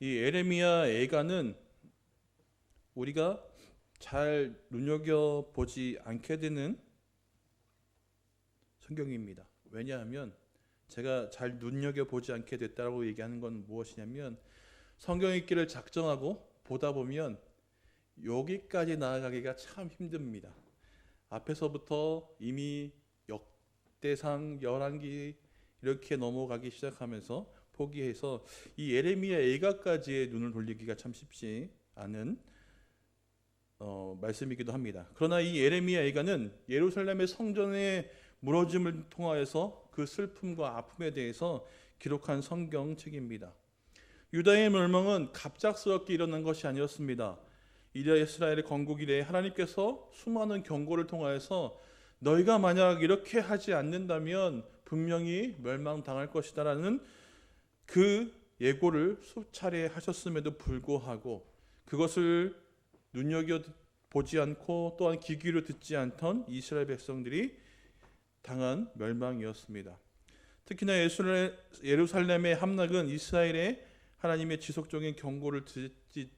이 에레미야 애가는 우리가 잘 눈여겨보지 않게 되는 성경입니다. 왜냐하면 제가 잘 눈여겨보지 않게 됐다고 얘기하는 건 무엇이냐면, 성경 읽기를 작정하고 보다 보면 여기까지 나아가기가 참 힘듭니다. 앞에서부터 이미 역대상, 열왕기 이렇게 넘어가기 시작하면서 포기해서 이 예레미야 애가까지의 눈을 돌리기가 참 쉽지 않은 말씀이기도 합니다. 그러나 이 예레미야 애가는 예루살렘의 성전의 무너짐을 통하여서 그 슬픔과 아픔에 대해서 기록한 성경책입니다. 유다의 멸망은 갑작스럽게 일어난 것이 아니었습니다. 이스라엘의 건국 이래 하나님께서 수많은 경고를 통하여서 너희가 만약 이렇게 하지 않는다면 분명히 멸망당할 것이다라는 그 예고를 수차례 하셨음에도 불구하고 그것을 눈여겨보지 않고 또한 귀 기울여 듣지 않던 이스라엘 백성들이 당한 멸망이었습니다. 특히나 예루살렘의 함락은 이스라엘의 하나님의 지속적인 경고를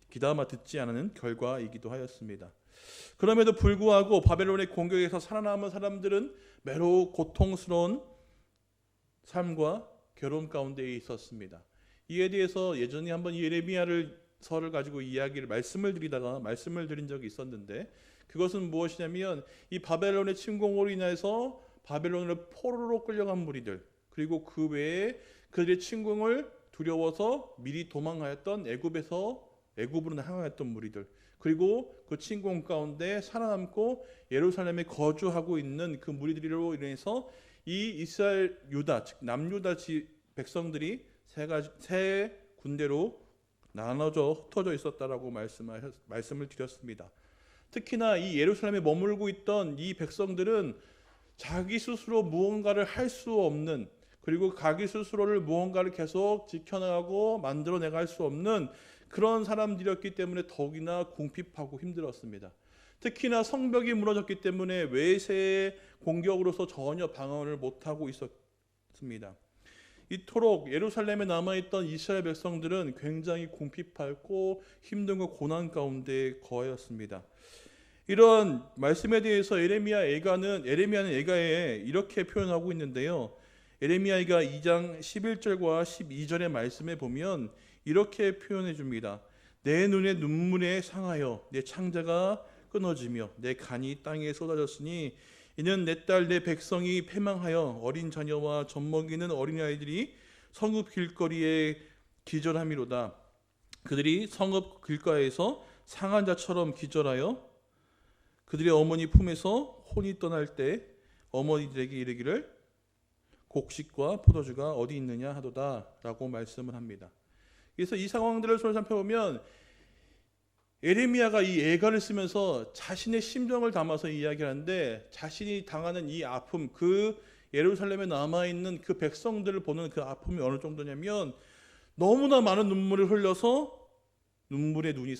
귀담아 듣지 않는 결과이기도 하였습니다. 그럼에도 불구하고 바벨론의 공격에서 살아남은 사람들은 매우 고통스러운 삶과 괴로움 가운데 있었습니다. 이에 대해서 예전에 한번 예레미야를 서를 가지고 말씀을 드린 적이 있었는데, 그것은 무엇이냐면 이 바벨론의 침공으로 인해서 바벨론으로 포로로 끌려간 무리들, 그리고 그 외에 그들의 침공을 두려워서 미리 도망하였던 애굽으로 향하였던 무리들, 그리고 그 침공 가운데 살아남고 예루살렘에 거주하고 있는 그 무리들로 인해서 이 이스라엘 유다, 즉 남유다 백성들이 세 군대로 나눠져 흩어져 있었다라고 말씀을 드렸습니다. 특히나 이 예루살렘에 머물고 있던 이 백성들은 자기 스스로 무언가를 할 수 없는, 그리고 자기 스스로를 무언가를 계속 지켜나가고 만들어내갈 수 없는 그런 사람들이었기 때문에 더욱이나 궁핍하고 힘들었습니다. 특히나 성벽이 무너졌기 때문에 외세의 공격으로서 전혀 방어를 못하고 있었습니다. 이토록 예루살렘에 남아있던 이스라엘 백성들은 굉장히 궁핍하고 힘든과 고난 가운데 거하였습니다. 이런 말씀에 대해서 에레미야는 애가에 이렇게 표현하고 있는데요. 에레미야가 2장 11절과 12절의 말씀에 보면 이렇게 표현해 줍니다. 내 눈에 눈물에 상하여 내 창자가 끊어지며 내 간이 땅에 쏟아졌으니 이는 내 딸 내 백성이 패망하여 어린 자녀와 젖먹이는 어린아이들이 성읍 길거리에 기절함이로다. 그들이 성읍 길가에서 상한 자처럼 기절하여 그들의 어머니 품에서 혼이 떠날 때 어머니들에게 이르기를 곡식과 포도주가 어디 있느냐 하도다 라고 말씀을 합니다. 그래서 이 상황들을 살펴보면 에레미야가 이 애가를 쓰면서 자신의 심정을 담아서 이야기하는데, 자신이 당하는 이 아픔, 그 예루살렘에 남아있는 그 백성들을 보는 그 아픔이 어느 정도냐면 너무나 많은 눈물을 흘려서 눈물의 눈이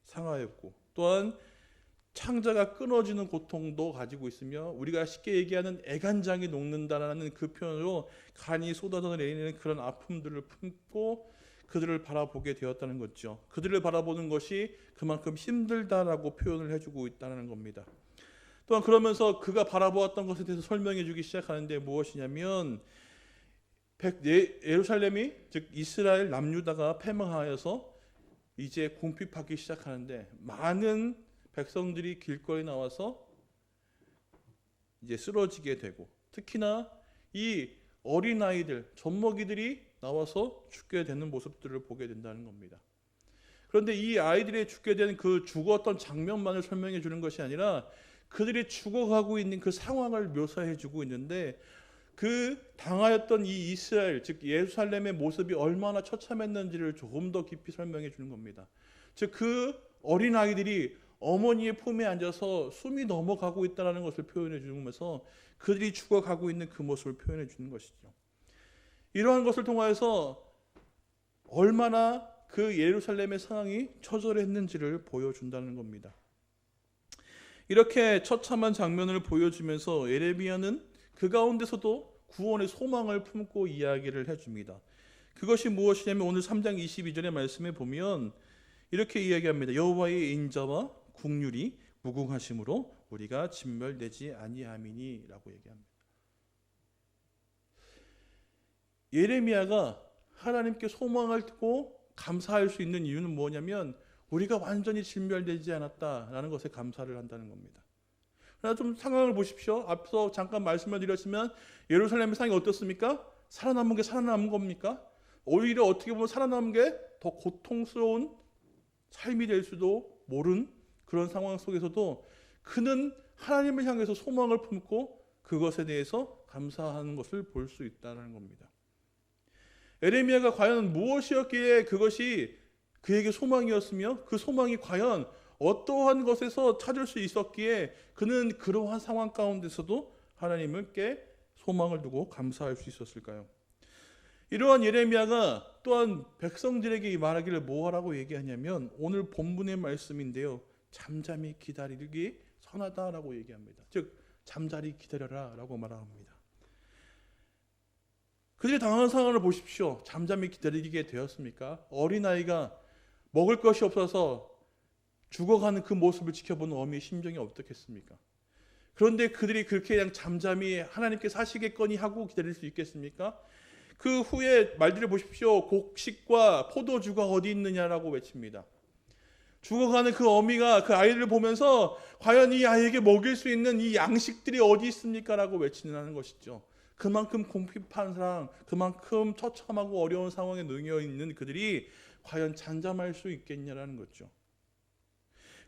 상하였고, 또한 창자가 끊어지는 고통도 가지고 있으며 우리가 쉽게 얘기하는 애간장이 녹는다라는 그 표현으로 간이 쏟아져 내리는 그런 아픔들을 품고 그들을 바라보게 되었다는 거죠. 그들을 바라보는 것이 그만큼 힘들다라고 표현을 해주고 있다는 겁니다. 또한 그러면서 그가 바라보았던 것에 대해서 설명해 주기 시작하는데 무엇이냐면 예루살렘이 즉 이스라엘 남유다가 패망하여서 이제 궁핍하기 시작하는데 많은 백성들이 길거리에 나와서 이제 쓰러지게 되고, 특히나 이 어린아이들, 젖먹이들이 나와서 죽게 되는 모습들을 보게 된다는 겁니다. 그런데 이 아이들이 죽게 된 그 죽었던 장면만을 설명해 주는 것이 아니라 그들이 죽어가고 있는 그 상황을 묘사해 주고 있는데, 그 당하였던 이 이스라엘, 즉 예루살렘의 모습이 얼마나 처참했는지를 조금 더 깊이 설명해 주는 겁니다. 즉 그 어린아이들이 어머니의 품에 앉아서 숨이 넘어가고 있다는 것을 표현해 주면서 그들이 죽어가고 있는 그 모습을 표현해 주는 것이죠. 이러한 것을 통하여서 얼마나 그 예루살렘의 상황이 처절했는지를 보여준다는 겁니다. 이렇게 처참한 장면을 보여주면서 에레미야는 그 가운데서도 구원의 소망을 품고 이야기를 해줍니다. 그것이 무엇이냐면 오늘 3장 22절의 말씀에 보면 이렇게 이야기합니다. 여호와의 인자와 국률이 무궁하심으로 우리가 진멸되지 아니함이니라고 얘기합니다. 예레미야가 하나님께 소망을 두고 감사할 수 있는 이유는 뭐냐면 우리가 완전히 진멸되지 않았다라는 것에 감사를 한다는 겁니다. 그러나 좀 상황을 보십시오. 앞서 잠깐 말씀을 드렸지만 예루살렘의 상황이 어떻습니까? 살아남은 게 살아남은 겁니까? 오히려 어떻게 보면 살아남은 게 더 고통스러운 삶이 될 수도 모른 그런 상황 속에서도 그는 하나님을 향해서 소망을 품고 그것에 대해서 감사하는 것을 볼 수 있다는 겁니다. 에레미야가 과연 무엇이었기에 그것이 그에게 소망이었으며 그 소망이 과연 어떠한 것에서 찾을 수 있었기에 그는 그러한 상황 가운데서도 하나님께 소망을 두고 감사할 수 있었을까요? 이러한 예레미야가 또한 백성들에게 말하기를 뭐라고 얘기하냐면 오늘 본문의 말씀인데요. 잠잠히 기다리기 선하다라고 얘기합니다. 즉 잠자리 기다려라 라고 말합니다. 그들이 당한 상황을 보십시오. 잠잠히 기다리게 되었습니까? 어린아이가 먹을 것이 없어서 죽어가는 그 모습을 지켜보는 어미의 심정이 어떻겠습니까? 그런데 그들이 그렇게 그냥 잠잠히 하나님께 사시겠거니 하고 기다릴 수 있겠습니까? 그 후에 말들을 보십시오. 곡식과 포도주가 어디 있느냐라고 외칩니다. 죽어가는 그 어미가 그 아이를 보면서 과연 이 아이에게 먹일 수 있는 이 양식들이 어디 있습니까? 라고 외치는 것이죠. 그만큼 궁핍한 상황, 그만큼 처참하고 어려운 상황에 놓여 있는 그들이 과연 잠잠할 수 있겠냐라는 거죠.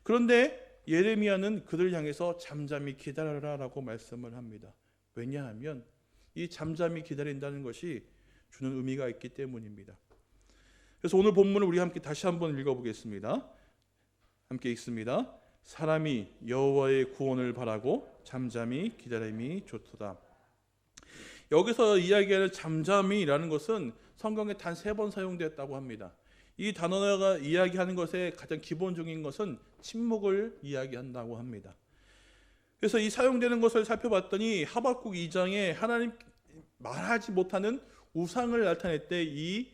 그런데 예레미야는 그들 향해서 잠잠히 기다려라라고 말씀을 합니다. 왜냐하면 이 잠잠히 기다린다는 것이 주는 의미가 있기 때문입니다. 그래서 오늘 본문을 우리 함께 다시 한번 읽어보겠습니다. 함께 읽습니다. 사람이 여호와의 구원을 바라고 잠잠히 기다림이 좋도다. 여기서 이야기하는 잠잠이라는 것은 성경에 단 3번 사용되었다고 합니다. 이 단어가 이야기하는 것의 가장 기본적인 것은 침묵을 이야기한다고 합니다. 그래서 이 사용되는 것을 살펴봤더니 하박국 2장에 하나님 말하지 못하는 우상을 나타낼 때 이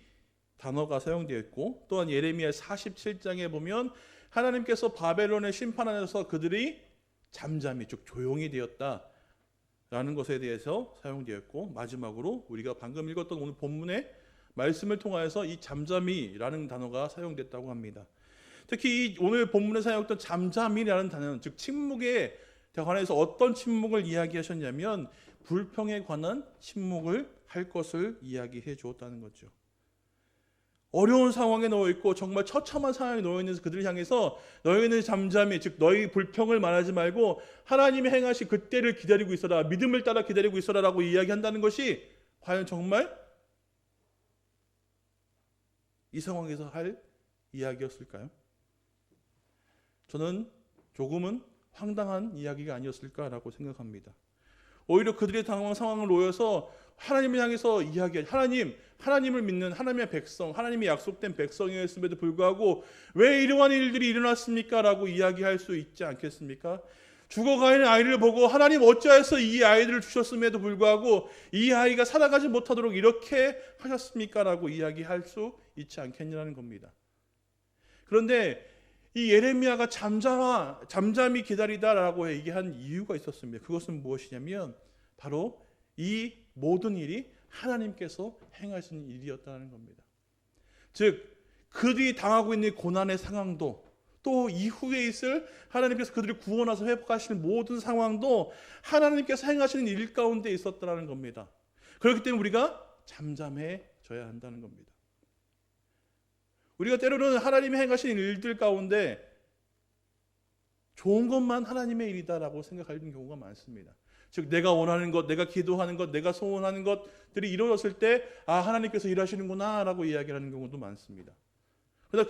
단어가 사용되어 있고 또한 예레미야 47장에 보면 하나님께서 바벨론의 심판 안에서 그들이 잠잠히 즉 조용히 되었다라는 것에 대해서 사용되었고 마지막으로 우리가 방금 읽었던 오늘 본문의 말씀을 통하여서 이 잠잠이라는 단어가 사용됐다고 합니다. 특히 이 오늘 본문에 사용했던 잠잠이라는 단어는 즉 침묵에 관해서 어떤 침묵을 이야기하셨냐면 불평에 관한 침묵을 할 것을 이야기해 주었다는 거죠. 어려운 상황에 놓여 있고 정말 처참한 상황에 놓여 있는 그들을 향해서 너희는 잠잠히 즉 너희 불평을 말하지 말고 하나님이 행하신 그때를 기다리고 있어라, 믿음을 따라 기다리고 있어라라고 이야기한다는 것이 과연 정말 이 상황에서 할 이야기였을까요? 저는 조금은 황당한 이야기가 아니었을까라고 생각합니다. 오히려 그들의 당황한 상황을 놓여서 하나님을 향해서 이야기할 하나님을 믿는 하나님의 백성, 하나님이 약속된 백성이었음에도 불구하고 왜 이러한 일들이 일어났습니까? 라고 이야기할 수 있지 않겠습니까? 죽어가는 아이를 보고 하나님 어찌하여서 이 아이들을 주셨음에도 불구하고 이 아이가 살아가지 못하도록 이렇게 하셨습니까? 라고 이야기할 수 있지 않겠냐는 겁니다. 그런데 이 예레미야가 잠잠히 기다리다라고 얘기한 이유가 있었습니다. 그것은 무엇이냐면 바로 이 모든 일이 하나님께서 행하신 일이었다는 겁니다. 즉 그들이 당하고 있는 고난의 상황도 또 이후에 있을 하나님께서 그들을 구원하셔서 회복하시는 모든 상황도 하나님께서 행하시는 일 가운데 있었다는 겁니다. 그렇기 때문에 우리가 잠잠해져야 한다는 겁니다. 우리가 때로는 하나님이 행하신 일들 가운데 좋은 것만 하나님의 일이다라고 생각하는 경우가 많습니다. 즉 내가 원하는 것, 내가 기도하는 것, 내가 소원하는 것들이 이루어졌을 때 하나님께서 일하시는구나 라고 이야기하는 경우도 많습니다. 그러나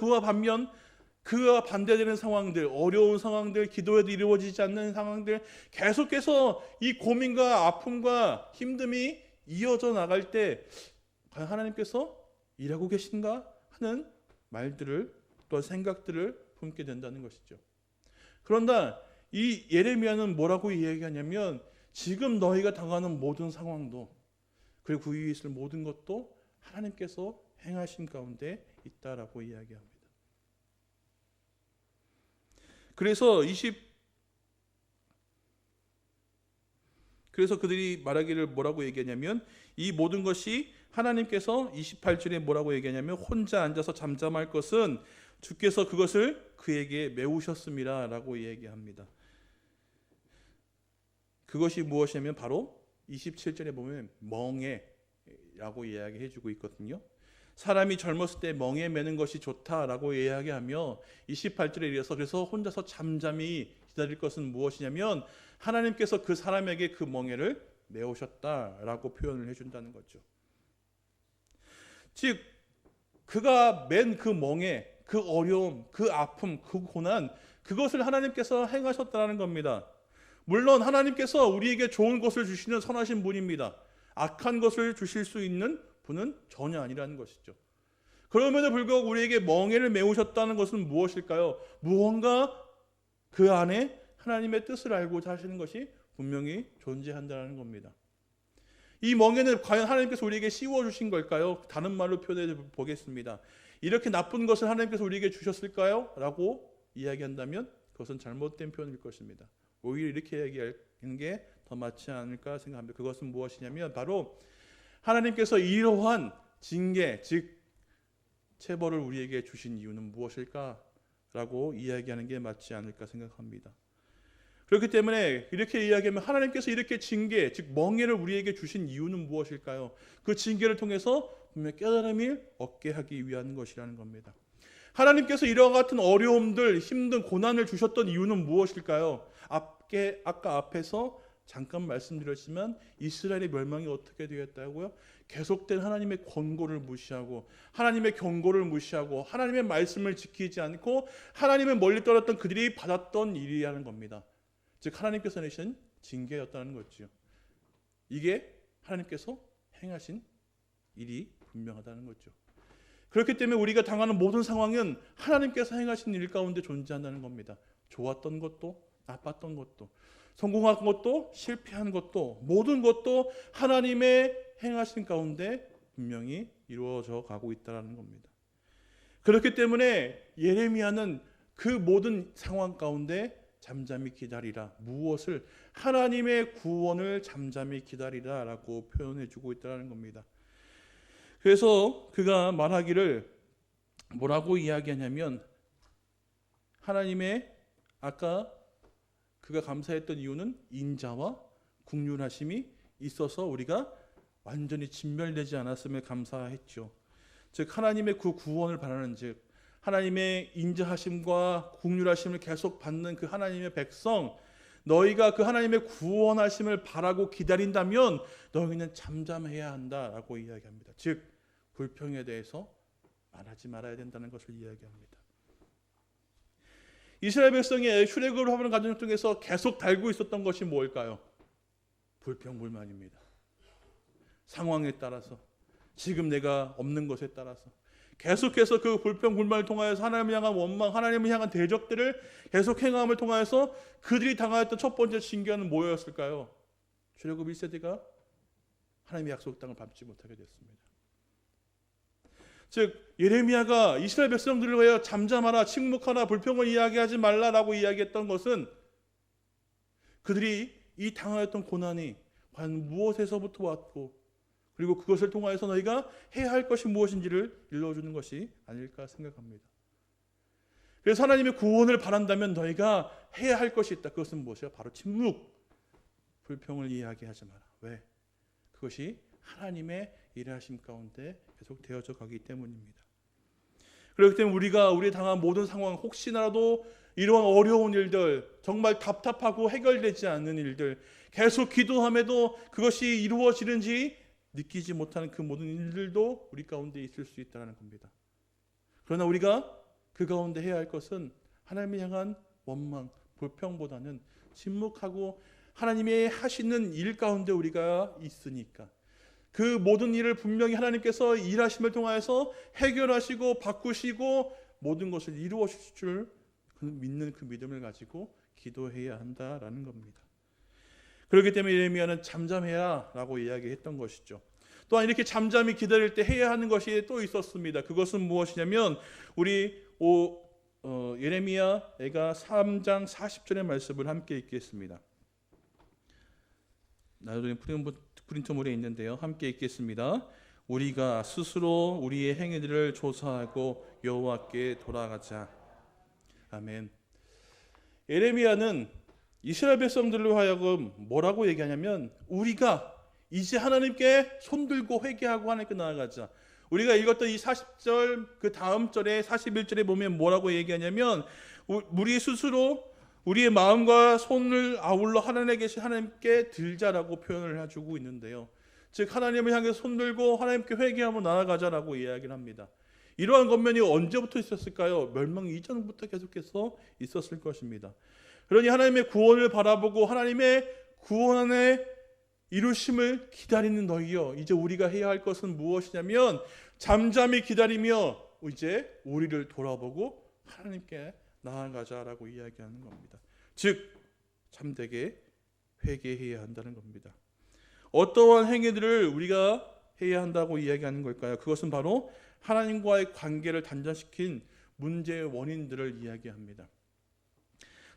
그와 반대되는 상황들, 어려운 상황들, 기도해도 이루어지지 않는 상황들, 계속해서 이 고민과 아픔과 힘듦이 이어져 나갈 때 과연 하나님께서 일하고 계신가 하는 말들을 또한 생각들을 품게 된다는 것이죠. 그런데 이 예레미야는 뭐라고 이야기하냐면 지금 너희가 당하는 모든 상황도 그리고 그 위에 있을 모든 것도 하나님께서 행하신 가운데 있다라고 이야기합니다. 그래서 그들이 말하기를 뭐라고 얘기하냐면, 이 모든 것이 하나님께서 28절에 뭐라고 얘기하냐면, 혼자 앉아서 잠잠할 것은 주께서 그것을 그에게 메우셨습니다 라고 얘기합니다. 그것이 무엇이냐면 바로 27절에 보면 멍에라고 이야기해주고 있거든요. 사람이 젊었을 때 멍에 매는 것이 좋다라고 이야기하며 28절에 이어서 그래서 혼자서 잠잠히 기다릴 것은 무엇이냐면 하나님께서 그 사람에게 그 멍에를 메우셨다라고 표현을 해준다는 거죠. 즉 그가 맨 그 멍에, 그 어려움, 그 아픔, 그 고난, 그것을 하나님께서 행하셨다는 겁니다. 물론 하나님께서 우리에게 좋은 것을 주시는 선하신 분입니다. 악한 것을 주실 수 있는 분은 전혀 아니라는 것이죠. 그럼에도 불구하고 우리에게 멍에를 메우셨다는 것은 무엇일까요? 무언가 그 안에 하나님의 뜻을 알고자 하시는 것이 분명히 존재한다는 겁니다. 이 멍에는 과연 하나님께서 우리에게 씌워주신 걸까요? 다른 말로 표현해 보겠습니다. 이렇게 나쁜 것을 하나님께서 우리에게 주셨을까요? 라고 이야기한다면 그것은 잘못된 표현일 것입니다. 오히려 이렇게 이야기하는 게 더 맞지 않을까 생각합니다. 그것은 무엇이냐면 바로 하나님께서 이러한 징계, 즉 체벌을 우리에게 주신 이유는 무엇일까라고 이야기하는 게 맞지 않을까 생각합니다. 그렇기 때문에 이렇게 이야기하면 하나님께서 이렇게 징계, 즉 멍에를 우리에게 주신 이유는 무엇일까요? 그 징계를 통해서 분명 깨달음을 얻게 하기 위한 것이라는 겁니다. 하나님께서 이와 같은 어려움들, 힘든 고난을 주셨던 이유는 무엇일까요? 아까 앞에서 잠깐 말씀드렸지만 이스라엘의 멸망이 어떻게 되었다고요? 계속된 하나님의 권고를 무시하고 하나님의 경고를 무시하고 하나님의 말씀을 지키지 않고 하나님을 멀리 떨었던 그들이 받았던 일이라는 겁니다. 즉 하나님께서 내신 징계였다는 거죠. 이게 하나님께서 행하신 일이 분명하다는 거죠. 그렇기 때문에 우리가 당하는 모든 상황은 하나님께서 행하신 일 가운데 존재한다는 겁니다. 좋았던 것도 나빴던 것도 성공한 것도 실패한 것도 모든 것도 하나님의 행하신 가운데 분명히 이루어져 가고 있다는 겁니다. 그렇기 때문에 예레미야는 그 모든 상황 가운데 잠잠히 기다리라. 무엇을? 하나님의 구원을 잠잠히 기다리라 라고 표현해 주고 있다는 겁니다. 그래서 그가 말하기를 뭐라고 이야기하냐면 하나님의 아까 그가 감사했던 이유는 인자와 긍휼하심이 있어서 우리가 완전히 진멸되지 않았음에 감사했죠. 즉 하나님의 그 구원을 바라는 즉 하나님의 인자하심과 긍휼하심을 계속 받는 그 하나님의 백성, 너희가 그 하나님의 구원하심을 바라고 기다린다면 너희는 잠잠해야 한다라고 이야기합니다. 즉 불평에 대해서 말하지 말아야 된다는 것을 이야기합니다. 이스라엘 백성이 출애굽을 하는 과정 중에서 계속 달고 있었던 것이 뭘까요? 불평불만입니다. 상황에 따라서, 지금 내가 없는 것에 따라서 계속해서 그 불평불만을 통하여서 하나님을 향한 원망, 하나님을 향한 대적들을 계속 행함을 통하여서 그들이 당하였던 첫 번째 징계는 뭐였을까요? 출애굽 1세대가 하나님의 약속 땅을 밟지 못하게 됐습니다. 즉 예레미야가 이스라엘 백성들을 위하여 잠잠하라, 침묵하라, 불평을 이야기하지 말라라고 이야기했던 것은 그들이 이 당하였던 고난이 과연 무엇에서부터 왔고 그리고 그것을 통하여서 너희가 해야 할 것이 무엇인지를 일러주는 것이 아닐까 생각합니다. 그래서 하나님의 구원을 바란다면 너희가 해야 할 것이 있다. 그것은 무엇이야? 바로 침묵, 불평을 이야기하지 마라. 왜? 그것이 하나님의 일하심 가운데 계속 되어져 가기 때문입니다. 그렇기 때문에 우리 당한 모든 상황, 혹시나라도 이러한 어려운 일들, 정말 답답하고 해결되지 않는 일들, 계속 기도함에도 그것이 이루어지는지 느끼지 못하는 그 모든 일들도 우리 가운데 있을 수 있다는 겁니다. 그러나 우리가 그 가운데 해야 할 것은 하나님을 향한 원망, 불평보다는 침묵하고 하나님이 하시는 일 가운데 우리가 있으니까 그 모든 일을 분명히 하나님께서 일하심을 통하여서 해결하시고 바꾸시고 모든 것을 이루어 주실 줄 믿는 그 믿음을 가지고 기도해야 한다라는 겁니다. 그렇기 때문에 예레미야는 잠잠해야 라고 이야기했던 것이죠. 또한 이렇게 잠잠히 기다릴 때 해야 하는 것이 또 있었습니다. 그것은 무엇이냐면 우리 예레미야가 3장 40절의 말씀을 함께 읽겠습니다. 나중에 프린터물에 있는데요. 함께 읽겠습니다. 우리가 스스로 우리의 행위들을 조사하고 여호와께 돌아가자. 아멘. 예레미야는 이스라엘 백성들로 하여금 뭐라고 얘기하냐면 우리가 이제 하나님께 손들고 회개하고 하나님께 나아가자. 우리가 읽었던 이 40절 그 다음 절에 41절에 보면 뭐라고 얘기하냐면 우리 스스로 우리의 마음과 손을 아울러 하늘에 계신 하나님께 들자라고 표현을 해주고 있는데요. 즉 하나님을 향해 손들고 하나님께 회개하며 나아가자라고 이야기를 합니다. 이러한 권면이 언제부터 있었을까요? 멸망 이전부터 계속해서 있었을 것입니다. 그러니 하나님의 구원을 바라보고 하나님의 구원의 이루심을 기다리는 너희여, 이제 우리가 해야 할 것은 무엇이냐면 잠잠히 기다리며 이제 우리를 돌아보고 하나님께 나아가자라고 이야기하는 겁니다. 즉 참되게 회개해야 한다는 겁니다. 어떠한 행위들을 우리가 해야 한다고 이야기하는 걸까요? 그것은 바로 하나님과의 관계를 단절시킨 문제의 원인들을 이야기합니다.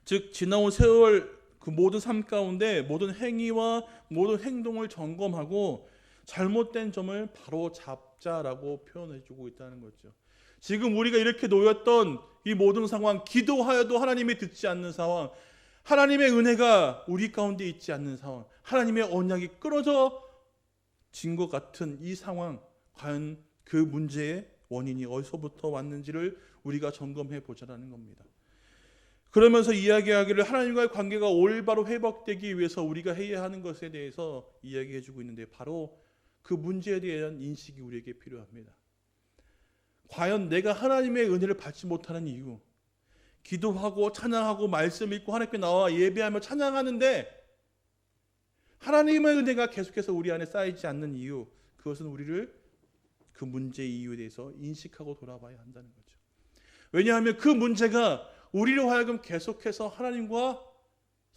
즉 지나온 세월 그 모든 삶 가운데 모든 행위와 모든 행동을 점검하고 잘못된 점을 바로 잡자라고 표현해주고 있다는 거죠. 지금 우리가 이렇게 놓였던 이 모든 상황, 기도하여도 하나님이 듣지 않는 상황, 하나님의 은혜가 우리 가운데 있지 않는 상황, 하나님의 언약이 끊어진 것 같은 이 상황, 과연 그 문제의 원인이 어디서부터 왔는지를 우리가 점검해 보자라는 겁니다. 그러면서 이야기하기를 하나님과의 관계가 올바로 회복되기 위해서 우리가 해야 하는 것에 대해서 이야기해 주고 있는데 바로 그 문제에 대한 인식이 우리에게 필요합니다. 과연 내가 하나님의 은혜를 받지 못하는 이유, 기도하고 찬양하고 말씀 읽고 하나님께 나와 예배하며 찬양하는데 하나님의 은혜가 계속해서 우리 안에 쌓이지 않는 이유, 그것은 우리를 그 문제의 이유에 대해서 인식하고 돌아봐야 한다는 거죠. 왜냐하면 그 문제가 우리로 하여금 계속해서 하나님과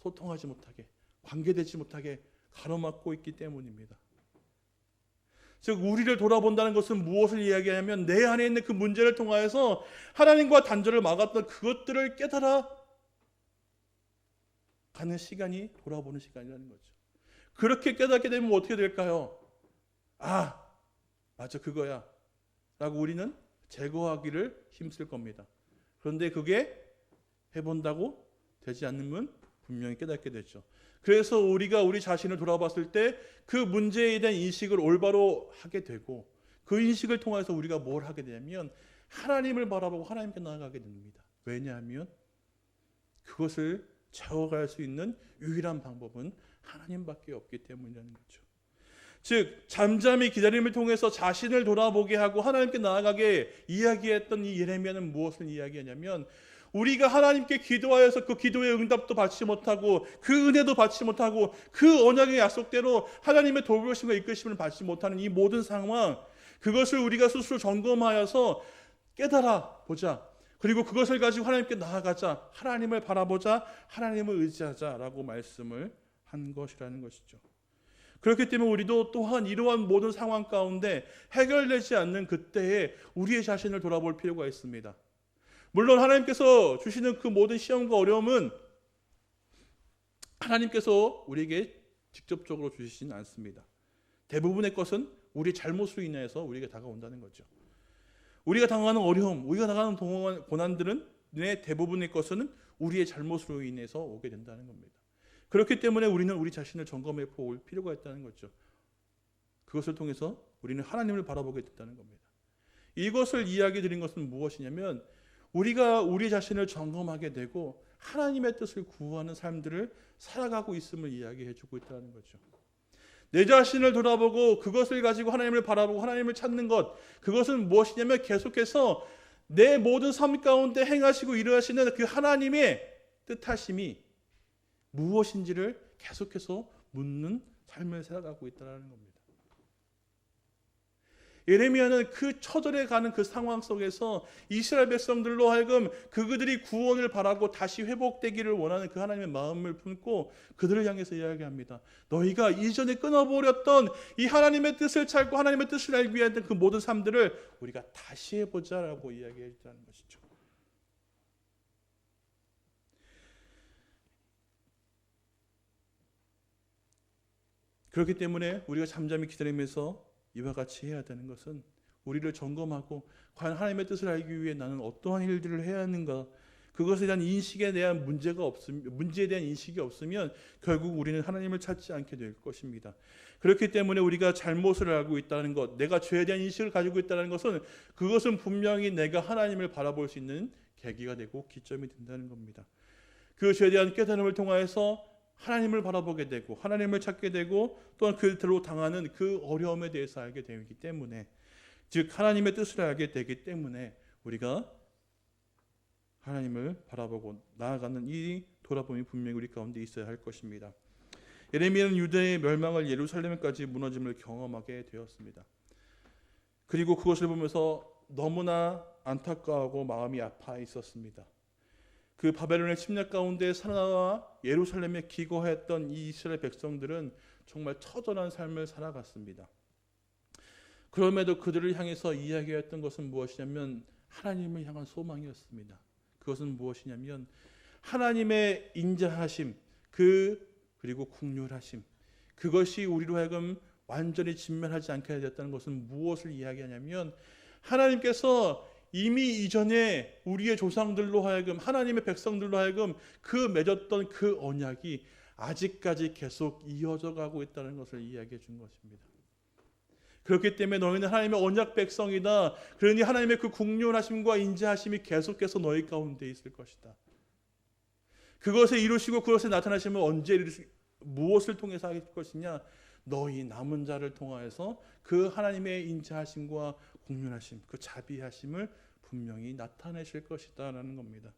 소통하지 못하게, 관계되지 못하게 가로막고 있기 때문입니다. 즉 우리를 돌아본다는 것은 무엇을 이야기하냐면 내 안에 있는 그 문제를 통하여서 하나님과 단절을 막았던 그것들을 깨달아 가는 시간이 돌아보는 시간이라는 거죠. 그렇게 깨닫게 되면 어떻게 될까요? 아, 맞아, 그거야 라고 우리는 제거하기를 힘쓸 겁니다. 그런데 그게 해본다고 되지 않으면 분명히 깨닫게 되죠. 그래서 우리가 우리 자신을 돌아봤을 때 그 문제에 대한 인식을 올바로 하게 되고 그 인식을 통해서 우리가 뭘 하게 되냐면 하나님을 바라보고 하나님께 나아가게 됩니다. 왜냐하면 그것을 채워갈 수 있는 유일한 방법은 하나님밖에 없기 때문이라는 거죠. 즉 잠잠히 기다림을 통해서 자신을 돌아보게 하고 하나님께 나아가게 이야기했던 이 예레미야는 무엇을 이야기하냐면 우리가 하나님께 기도하여서 그 기도의 응답도 받지 못하고 그 은혜도 받지 못하고 그 언약의 약속대로 하나님의 돌보심과 이끄심을 받지 못하는 이 모든 상황, 그것을 우리가 스스로 점검하여서 깨달아 보자. 그리고 그것을 가지고 하나님께 나아가자. 하나님을 바라보자. 하나님을 의지하자라고 말씀을 한 것이라는 것이죠. 그렇기 때문에 우리도 또한 이러한 모든 상황 가운데 해결되지 않는 그때에 우리의 자신을 돌아볼 필요가 있습니다. 물론 하나님께서 주시는 그 모든 시험과 어려움은 하나님께서 우리에게 직접적으로 주시진 않습니다. 대부분의 것은 우리의 잘못으로 인해서 우리에게 다가온다는 거죠. 우리가 당하는 어려움, 우리가 당하는 고난들은 대부분의 것은 우리의 잘못으로 인해서 오게 된다는 겁니다. 그렇기 때문에 우리는 우리 자신을 점검해 볼 필요가 있다는 거죠. 그것을 통해서 우리는 하나님을 바라보게 됐다는 겁니다. 이것을 이야기 드린 것은 무엇이냐면 우리가 우리 자신을 점검하게 되고 하나님의 뜻을 구하는 삶들을 살아가고 있음을 이야기해 주고 있다는 거죠. 내 자신을 돌아보고 그것을 가지고 하나님을 바라보고 하나님을 찾는 것, 그것은 무엇이냐면 계속해서 내 모든 삶 가운데 행하시고 일하시는 그 하나님의 뜻하심이 무엇인지를 계속해서 묻는 삶을 살아가고 있다는 겁니다. 예레미야는 그 처절해 가는 그 상황 속에서 이스라엘 백성들로 하여금 그들이 구원을 바라고 다시 회복되기를 원하는 그 하나님의 마음을 품고 그들을 향해서 이야기합니다. 너희가 이전에 끊어버렸던 이 하나님의 뜻을 찾고 하나님의 뜻을 알기 위한 그 모든 삶들을 우리가 다시 해보자라고 이야기했다는 것이죠. 그렇기 때문에 우리가 잠잠히 기다리면서 이와 같이 해야 되는 것은 우리를 점검하고 과연 하나님의 뜻을 알기 위해 나는 어떠한 일들을 해야 하는가, 그것에 대한 인식에 대한 문제에 대한 인식이 없으면 결국 우리는 하나님을 찾지 않게 될 것입니다. 그렇기 때문에 우리가 잘못을 알고 있다는 것, 내가 죄에 대한 인식을 가지고 있다는 것은 그것은 분명히 내가 하나님을 바라볼 수 있는 계기가 되고 기점이 된다는 겁니다. 그 죄에 대한 깨달음을 통하여서 하나님을 바라보게 되고 하나님을 찾게 되고 또한 그들로 당하는 그 어려움에 대해서 알게 되기 때문에, 즉 하나님의 뜻을 알게 되기 때문에 우리가 하나님을 바라보고 나아가는 이 돌아봄이 분명히 우리 가운데 있어야 할 것입니다. 예레미야는 유대의 멸망을, 예루살렘까지 무너짐을 경험하게 되었습니다. 그리고 그것을 보면서 너무나 안타까워하고 마음이 아파 있었습니다. 그 바벨론의 침략 가운데 살아나와 예루살렘에 기거했던 이 이스라엘 백성들은 정말 처절한 삶을 살아갔습니다. 그럼에도 그들을 향해서 이야기했던 것은 무엇이냐면 하나님을 향한 소망이었습니다. 그것은 무엇이냐면 하나님의 인자하심, 그리고 긍휼하심, 그것이 우리로 하여금 완전히 진멸하지 않게 되었다는 것은 무엇을 이야기하냐면 하나님께서 이미 이전에 우리의 조상들로 하여금, 하나님의 백성들로 하여금 그 맺었던 그 언약이 아직까지 계속 이어져 가고 있다는 것을 이야기해 준 것입니다. 그렇기 때문에 너희는 하나님의 언약 백성이다. 그러니 하나님의 그 긍휼하심과 인자하심이 계속해서 너희 가운데 있을 것이다. 그것을 이루시고 그것에 나타나시면 언제 무엇을 통해서 하실 것이냐? 너희 남은 자를 통하여서 그 하나님의 인자하심과 긍휼하심, 그 자비하심을 분명히 나타내실 것이다 라는 겁니다.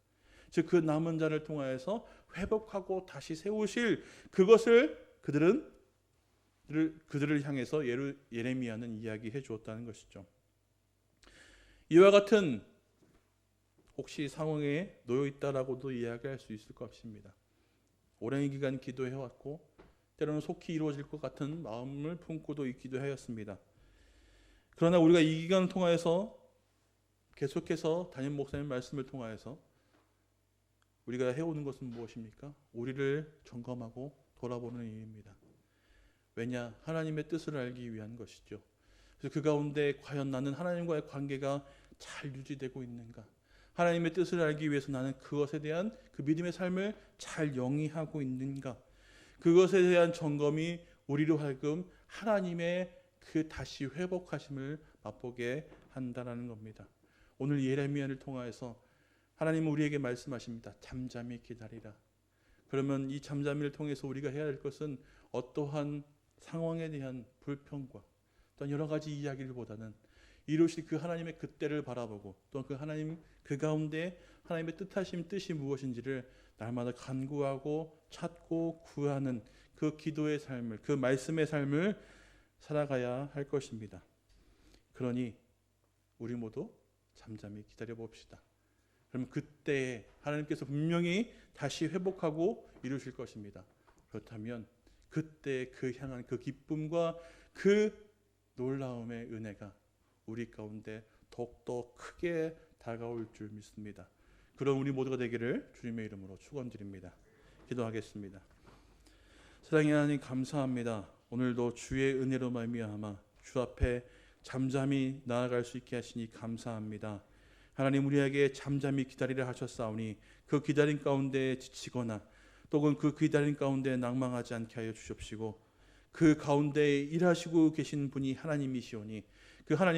즉 그 남은 자를 통하여서 회복하고 다시 세우실 그것을 그들을 향해서 예레미야는 이야기해 주었다는 것이죠. 이와 같은 혹시 상황에 놓여 있다라고도 이야기할 수 있을 것 같습니다. 오랜 기간 기도해왔고 때로는 속히 이루어질 것 같은 마음을 품고도 있기도 하였습니다. 그러나 우리가 이 기간을 통하여서 계속해서 담임 목사님 말씀을 통하여서 우리가 해오는 것은 무엇입니까? 우리를 점검하고 돌아보는 일입니다. 왜냐? 하나님의 뜻을 알기 위한 것이죠. 그래서 그 가운데 과연 나는 하나님과의 관계가 잘 유지되고 있는가? 하나님의 뜻을 알기 위해서 나는 그것에 대한 그 믿음의 삶을 잘 영위하고 있는가? 그것에 대한 점검이 우리로 하여금 하나님의 그 다시 회복하심을 맛보게 한다는 겁니다. 오늘 예레미야를 통하여서 하나님은 우리에게 말씀하십니다. 잠잠히 기다리라. 그러면 이 잠잠을 통해서 우리가 해야 할 것은 어떠한 상황에 대한 불평과 또한 여러 가지 이야기들보다는 이루실 그 하나님의 그때를 바라보고 또한 그 하나님 그 가운데 하나님의 뜻이 무엇인지를 날마다 간구하고 찾고 구하는 그 기도의 삶을, 그 말씀의 삶을 살아가야 할 것입니다. 그러니 우리 모두 잠잠히 기다려 봅시다. 그럼 그때 하나님께서 분명히 다시 회복하고 이루실 것입니다. 그렇다면 그때 그 향한 그 기쁨과 그 놀라움의 은혜가 우리 가운데 더욱더 크게 다가올 줄 믿습니다. 그런 우리 모두가 되기를 주님의 이름으로 축원드립니다. 기도하겠습니다. 사랑의 하나님 감사합니다. 오늘도 주의 은혜로 말미암아 주 앞에 잠잠히 나아갈 수 있게 하시니 감사합니다. 하나님 우리에게 잠잠히 기다리라 하셨사오니 그 기다림 가운데 지치거나 또는 그 기다림 가운데 낭망하지 않게 하여 주십시고 그 가운데 일하시고 계신 분이 하나님이시오니 그 하나님